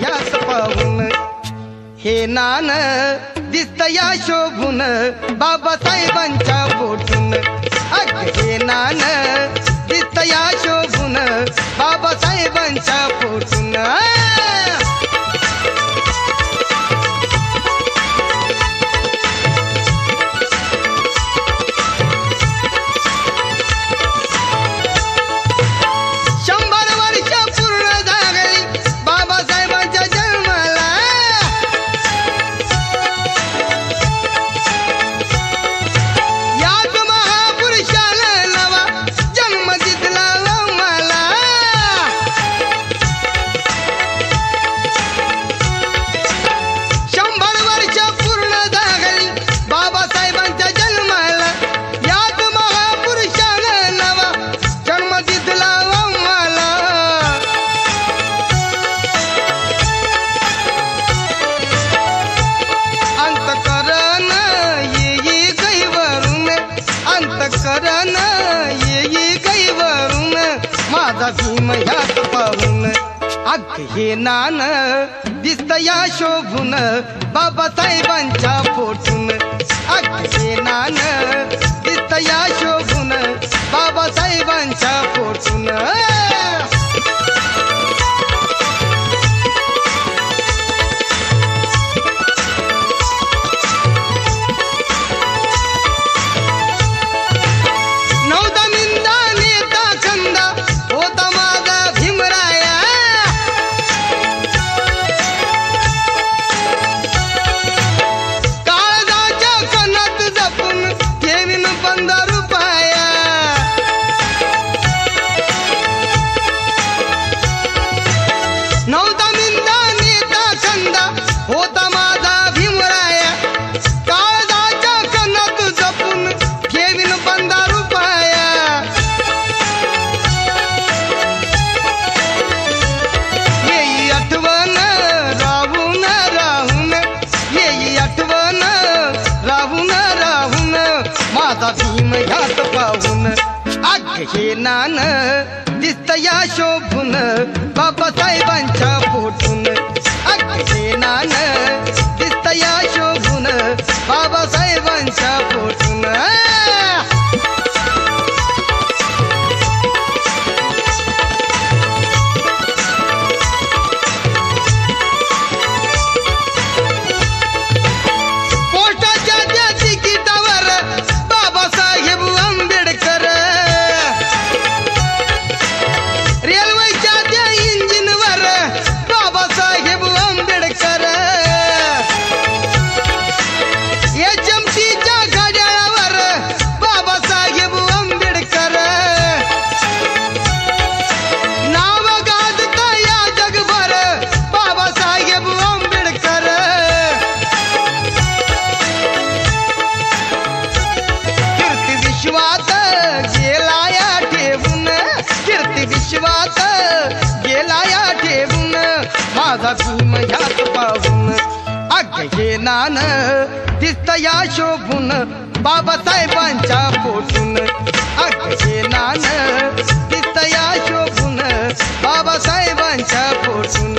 ह्यास पाहून हे नान दिसतया शोभून बाबासाहेबांच्या पोटून अग हे नान दिसतया शोभून बाबासाहेबांच्या पोटून भीम ह्यास पाहून अग हे नान दिसतया शोभून बाबासाहेबांच्या पोटून अग हे नान दिसतया शोभून बाबासाहेबांच्या पोटून भीम ह्यास पाहून अग हे नान दिसतया शोभून बाबासाहेबांच्या पोटून अग हे नान दिसतया शोभून बाबासाहेबांच्या पोटून भीम ह्यास पाहून अग हे नान दिसतया शोभून बाबासाहेबांच्या पोटून अग हे नान दिसतया शोभून बाबासाहेबांच्या पोटून